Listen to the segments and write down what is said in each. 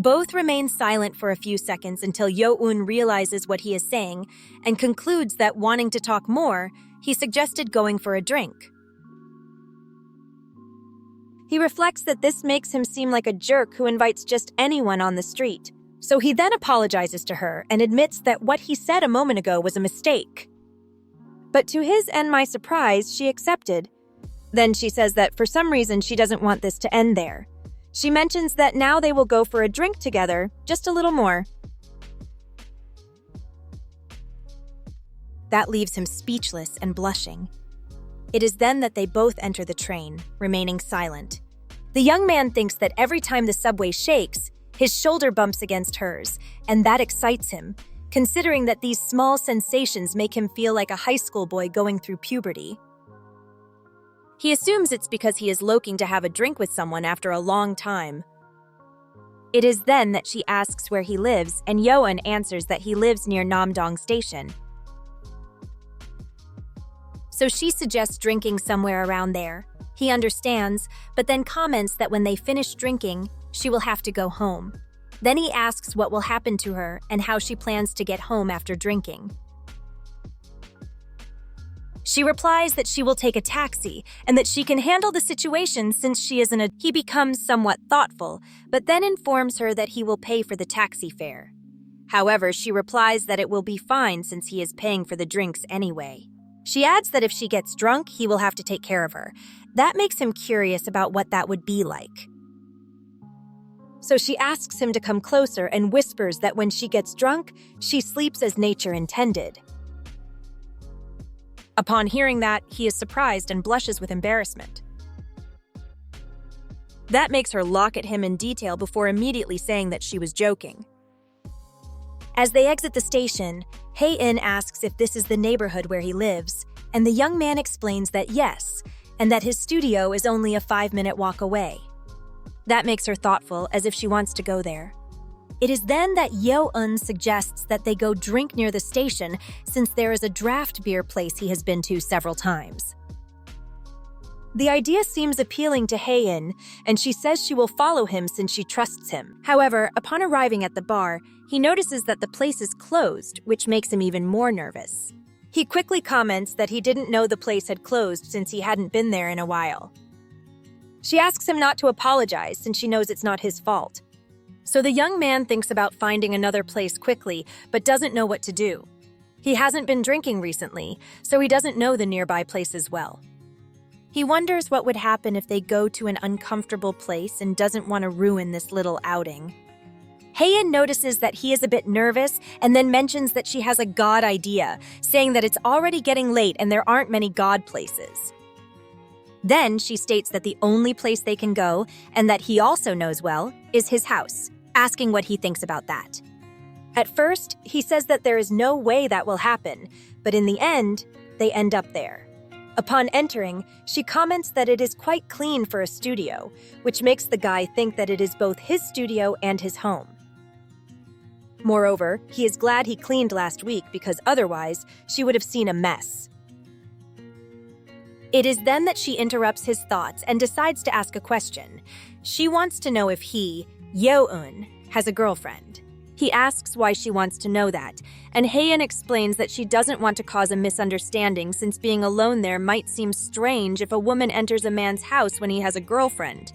Both remain silent for a few seconds until Yo-eun realizes what he is saying and concludes that wanting to talk more, he suggested going for a drink. He reflects that this makes him seem like a jerk who invites just anyone on the street. So he then apologizes to her and admits that what he said a moment ago was a mistake. But to his and my surprise, she accepted. Then she says that for some reason she doesn't want this to end there. She mentions that now they will go for a drink together, just a little more. That leaves him speechless and blushing. It is then that they both enter the train, remaining silent. The young man thinks that every time the subway shakes, his shoulder bumps against hers, and that excites him, considering that these small sensations make him feel like a high school boy going through puberty. He assumes it's because he is looking to have a drink with someone after a long time. It is then that she asks where he lives, and Yoeun answers that he lives near Namdong Station. So she suggests drinking somewhere around there. He understands, but then comments that when they finish drinking, she will have to go home. Then he asks what will happen to her and how she plans to get home after drinking. She replies that she will take a taxi and that she can handle the situation since she is He becomes somewhat thoughtful, but then informs her that he will pay for the taxi fare. However, she replies that it will be fine since he is paying for the drinks anyway. She adds that if she gets drunk, he will have to take care of her. That makes him curious about what that would be like. So she asks him to come closer and whispers that when she gets drunk, she sleeps as nature intended. Upon hearing that, he is surprised and blushes with embarrassment. That makes her look at him in detail before immediately saying that she was joking. As they exit the station, Hae-in asks if this is the neighborhood where he lives, and the young man explains that yes, and that his studio is only a 5-minute walk away. That makes her thoughtful, as if she wants to go there. It is then that Yoeun suggests that they go drink near the station since there is a draft beer place he has been to several times. The idea seems appealing to Hae-in, and she says she will follow him since she trusts him. However, upon arriving at the bar, he notices that the place is closed, which makes him even more nervous. He quickly comments that he didn't know the place had closed since he hadn't been there in a while. She asks him not to apologize since she knows it's not his fault. So the young man thinks about finding another place quickly, but doesn't know what to do. He hasn't been drinking recently, so he doesn't know the nearby places well. He wonders what would happen if they go to an uncomfortable place and doesn't want to ruin this little outing. Hae-in notices that he is a bit nervous and then mentions that she has a god idea, saying that it's already getting late and there aren't many god places. Then she states that the only place they can go, and that he also knows well, is his house, asking what he thinks about that. At first, he says that there is no way that will happen, but in the end, they end up there. Upon entering, she comments that it is quite clean for a studio, which makes the guy think that it is both his studio and his home. Moreover, he is glad he cleaned last week because otherwise, she would have seen a mess. It is then that she interrupts his thoughts and decides to ask a question. She wants to know if he, Yoeun, has a girlfriend. He asks why she wants to know that, and Hae-in explains that she doesn't want to cause a misunderstanding since being alone there might seem strange if a woman enters a man's house when he has a girlfriend.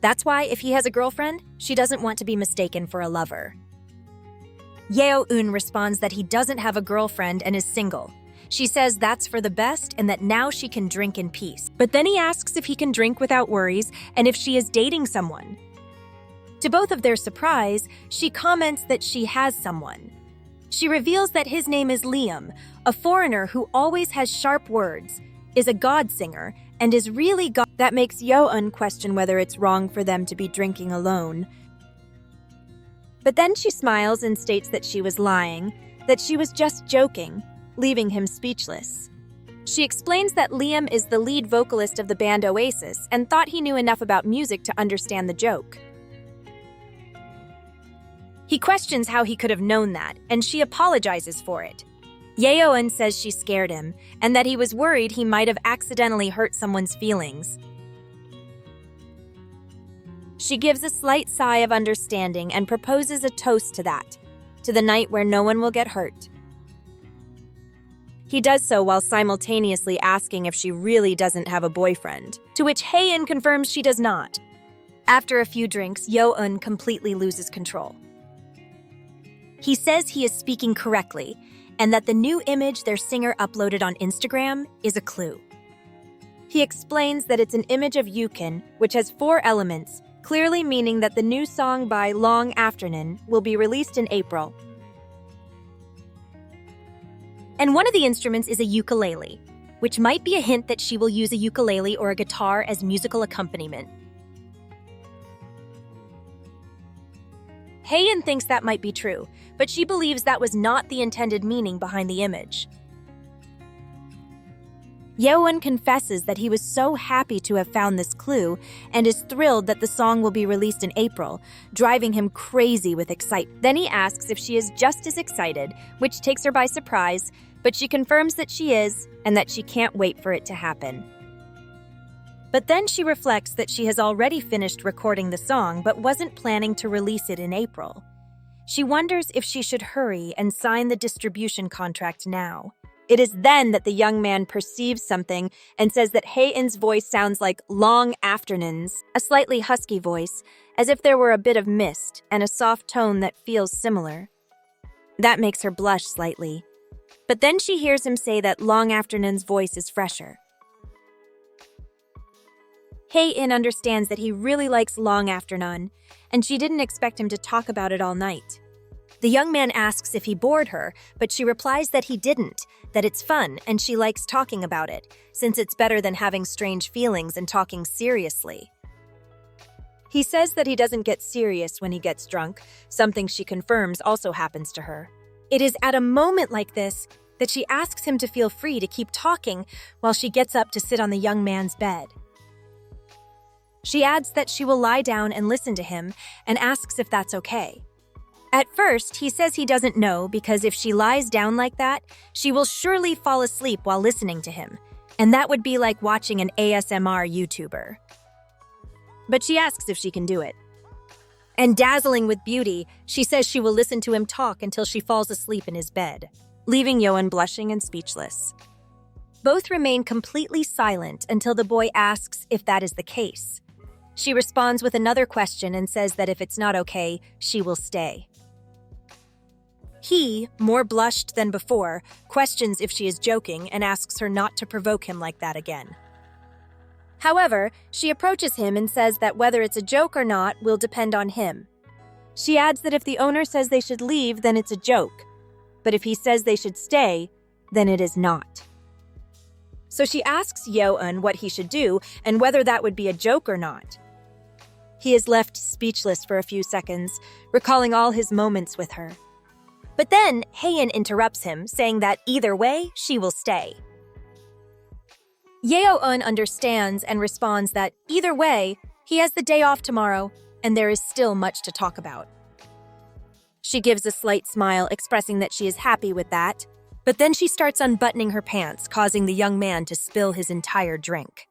That's why, if he has a girlfriend, she doesn't want to be mistaken for a lover. Yeoun responds that he doesn't have a girlfriend and is single. She says that's for the best and that now she can drink in peace. But then he asks if he can drink without worries and if she is dating someone. To both of their surprise, she comments that she has someone. She reveals that his name is Liam, a foreigner who always has sharp words, is a god singer, and is really god. That makes Yoeun question whether it's wrong for them to be drinking alone. But then she smiles and states that she was lying, that she was just joking, leaving him speechless. She explains that Liam is the lead vocalist of the band Oasis and thought he knew enough about music to understand the joke. He questions how he could have known that, and she apologizes for it. Yeoun says she scared him, and that he was worried he might have accidentally hurt someone's feelings. She gives a slight sigh of understanding and proposes a toast to that, to the night where no one will get hurt. He does so while simultaneously asking if she really doesn't have a boyfriend, to which Hae-in confirms she does not. After a few drinks, Yo-eun completely loses control. He says he is speaking correctly, and that the new image their singer uploaded on Instagram is a clue. He explains that it's an image of Yukin, which has 4 elements, clearly meaning that the new song by Long Afternoon will be released in April. And one of the instruments is a ukulele, which might be a hint that she will use a ukulele or a guitar as musical accompaniment. Hae-in thinks that might be true, but she believes that was not the intended meaning behind the image. Yo-eun confesses that he was so happy to have found this clue and is thrilled that the song will be released in April, driving him crazy with excitement. Then he asks if she is just as excited, which takes her by surprise, but she confirms that she is and that she can't wait for it to happen. But then she reflects that she has already finished recording the song but wasn't planning to release it in April. She wonders if she should hurry and sign the distribution contract now. It is then that the young man perceives something and says that Hae-in's voice sounds like Long Afternoon's, a slightly husky voice, as if there were a bit of mist and a soft tone that feels similar. That makes her blush slightly. But then she hears him say that Long Afternoon's voice is fresher. Hae-in understands that he really likes Long Afternoon, and she didn't expect him to talk about it all night. The young man asks if he bored her, but she replies that he didn't, that it's fun and she likes talking about it, since it's better than having strange feelings and talking seriously. He says that he doesn't get serious when he gets drunk, something she confirms also happens to her. It is at a moment like this that she asks him to feel free to keep talking while she gets up to sit on the young man's bed. She adds that she will lie down and listen to him and asks if that's okay. At first, he says he doesn't know because if she lies down like that, she will surely fall asleep while listening to him, and that would be like watching an ASMR YouTuber. But she asks if she can do it. And dazzling with beauty, she says she will listen to him talk until she falls asleep in his bed, leaving Yo-eun blushing and speechless. Both remain completely silent until the boy asks if that is the case. She responds with another question and says that if it's not okay, she will stay. He, more blushed than before, questions if she is joking and asks her not to provoke him like that again. However, she approaches him and says that whether it's a joke or not will depend on him. She adds that if the owner says they should leave, then it's a joke. But if he says they should stay, then it is not. So she asks Yo-eun what he should do and whether that would be a joke or not. He is left speechless for a few seconds, recalling all his moments with her. But then Hae-in interrupts him, saying that either way, she will stay. Yo-eun understands and responds that either way, he has the day off tomorrow, and there is still much to talk about. She gives a slight smile, expressing that she is happy with that, but then she starts unbuttoning her pants, causing the young man to spill his entire drink.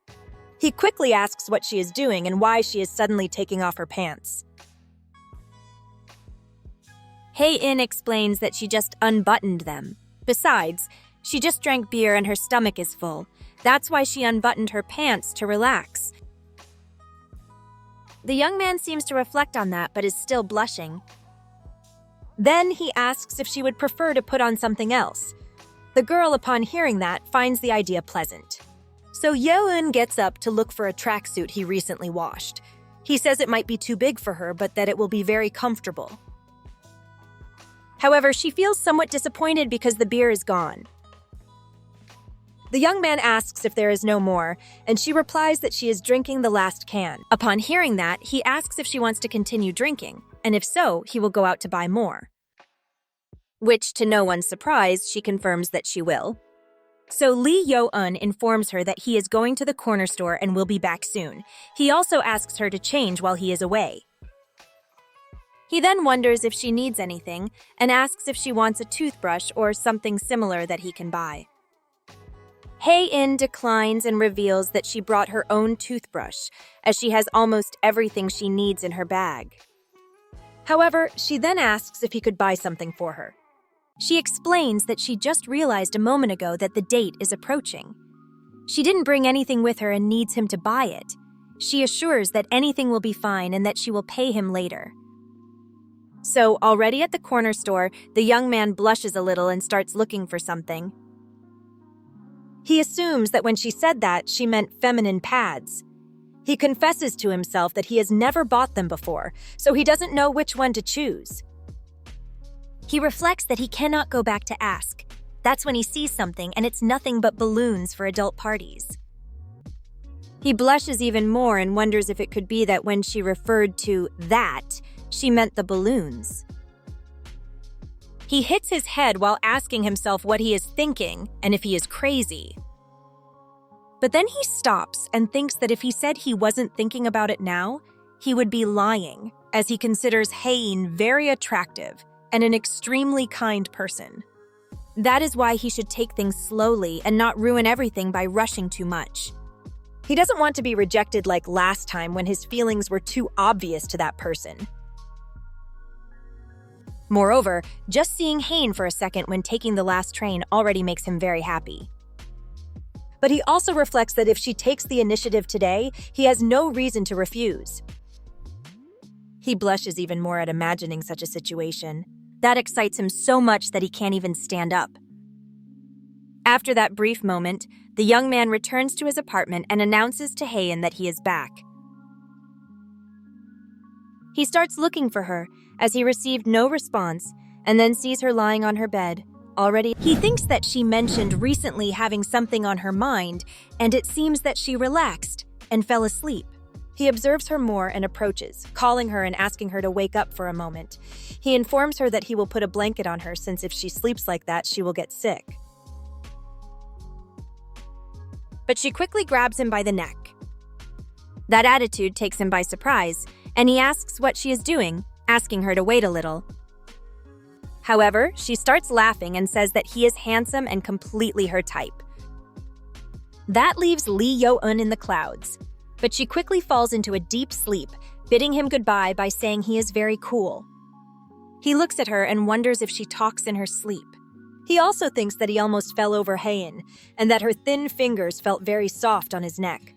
He quickly asks what she is doing and why she is suddenly taking off her pants. Hae-in explains that she just unbuttoned them. Besides, she just drank beer and her stomach is full. That's why she unbuttoned her pants to relax. The young man seems to reflect on that but is still blushing. Then he asks if she would prefer to put on something else. The girl, upon hearing that, finds the idea pleasant. So Yo-eun gets up to look for a tracksuit he recently washed. He says it might be too big for her, but that it will be very comfortable. However, she feels somewhat disappointed because the beer is gone. The young man asks if there is no more, and she replies that she is drinking the last can. Upon hearing that, he asks if she wants to continue drinking, and if so, he will go out to buy more. Which, to no one's surprise, she confirms that she will. So Lee Yo-eun informs her that he is going to the corner store and will be back soon. He also asks her to change while he is away. He then wonders if she needs anything and asks if she wants a toothbrush or something similar that he can buy. Hae-in declines and reveals that she brought her own toothbrush, as she has almost everything she needs in her bag. However, she then asks if he could buy something for her. She explains that she just realized a moment ago that the date is approaching. She didn't bring anything with her and needs him to buy it. She assures that anything will be fine and that she will pay him later. So, already at the corner store, the young man blushes a little and starts looking for something. He assumes that when she said that, she meant feminine pads. He confesses to himself that he has never bought them before, so he doesn't know which one to choose. He reflects that he cannot go back to ask. That's when he sees something, and it's nothing but balloons for adult parties. He blushes even more and wonders if it could be that when she referred to that, she meant the balloons. He hits his head while asking himself what he is thinking and if he is crazy. But then he stops and thinks that if he said he wasn't thinking about it now, he would be lying, as he considers Hein very attractive and an extremely kind person. That is why he should take things slowly and not ruin everything by rushing too much. He doesn't want to be rejected like last time when his feelings were too obvious to that person. Moreover, just seeing Hein for a second when taking the last train already makes him very happy. But he also reflects that if she takes the initiative today, he has no reason to refuse. He blushes even more at imagining such a situation. That excites him so much that he can't even stand up. After that brief moment, the young man returns to his apartment and announces to Hein that he is back. He starts looking for her, as he received no response, and then sees her lying on her bed. Already, he thinks that she mentioned recently having something on her mind, and it seems that she relaxed and fell asleep. He observes her more and approaches, calling her and asking her to wake up for a moment. He informs her that he will put a blanket on her since if she sleeps like that, she will get sick. But she quickly grabs him by the neck. That attitude takes him by surprise, and he asks what she is doing, asking her to wait a little. However, she starts laughing and says that he is handsome and completely her type. That leaves Lee Yo-eun in the clouds, but she quickly falls into a deep sleep, bidding him goodbye by saying he is very cool. He looks at her and wonders if she talks in her sleep. He also thinks that he almost fell over Hein, and that her thin fingers felt very soft on his neck.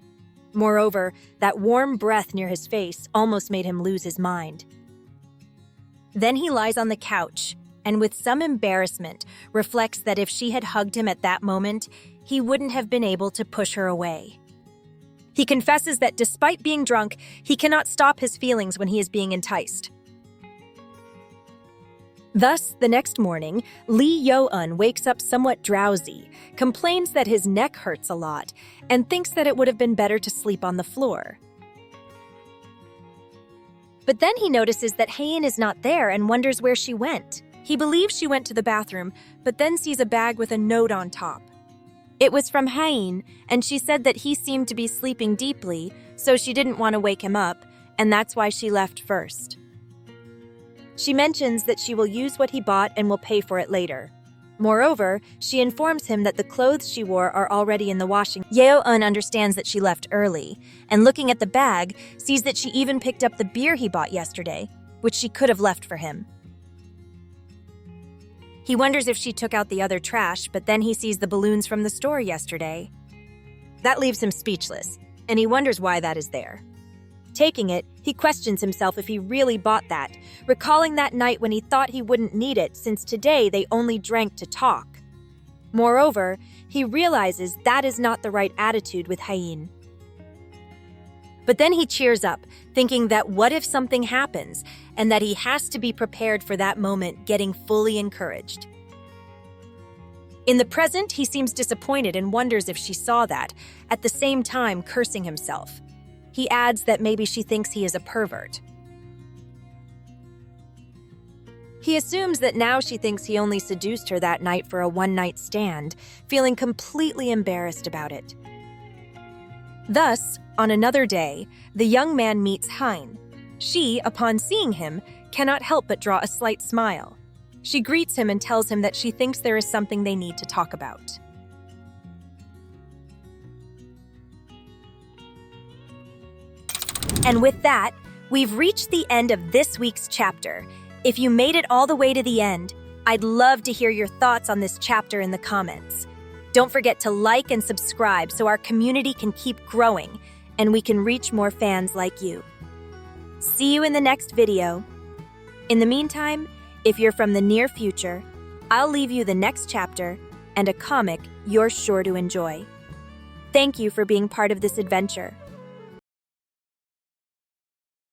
Moreover, that warm breath near his face almost made him lose his mind. Then he lies on the couch, and with some embarrassment, reflects that if she had hugged him at that moment, he wouldn't have been able to push her away. He confesses that despite being drunk, he cannot stop his feelings when he is being enticed. Thus, the next morning, Lee Yo-eun wakes up somewhat drowsy, complains that his neck hurts a lot, and thinks that it would have been better to sleep on the floor. But then he notices that Hein is not there and wonders where she went. He believes she went to the bathroom, but then sees a bag with a note on top. It was from Hein, and she said that he seemed to be sleeping deeply, so she didn't want to wake him up, and that's why she left first. She mentions that she will use what he bought and will pay for it later. Moreover, she informs him that the clothes she wore are already in the washing. Yeo-eun understands that she left early, and looking at the bag, sees that she even picked up the beer he bought yesterday, which she could have left for him. He wonders if she took out the other trash, but then he sees the balloons from the store yesterday. That leaves him speechless, and he wonders why that is there. Taking it, he questions himself if he really bought that, recalling that night when he thought he wouldn't need it since today they only drank to talk. Moreover, he realizes that is not the right attitude with Hein. But then he cheers up, thinking that what if something happens, and that he has to be prepared for that moment, getting fully encouraged. In the present, he seems disappointed and wonders if she saw that, at the same time cursing himself. He adds that maybe she thinks he is a pervert. He assumes that now she thinks he only seduced her that night for a one-night stand, feeling completely embarrassed about it. Thus, on another day, the young man meets Hein. She, upon seeing him, cannot help but draw a slight smile. She greets him and tells him that she thinks there is something they need to talk about. And with that, we've reached the end of this week's chapter. If you made it all the way to the end, I'd love to hear your thoughts on this chapter in the comments. Don't forget to like and subscribe so our community can keep growing and we can reach more fans like you. See you in the next video. In the meantime, if you're from the near future, I'll leave you the next chapter and a comic you're sure to enjoy. Thank you for being part of this adventure.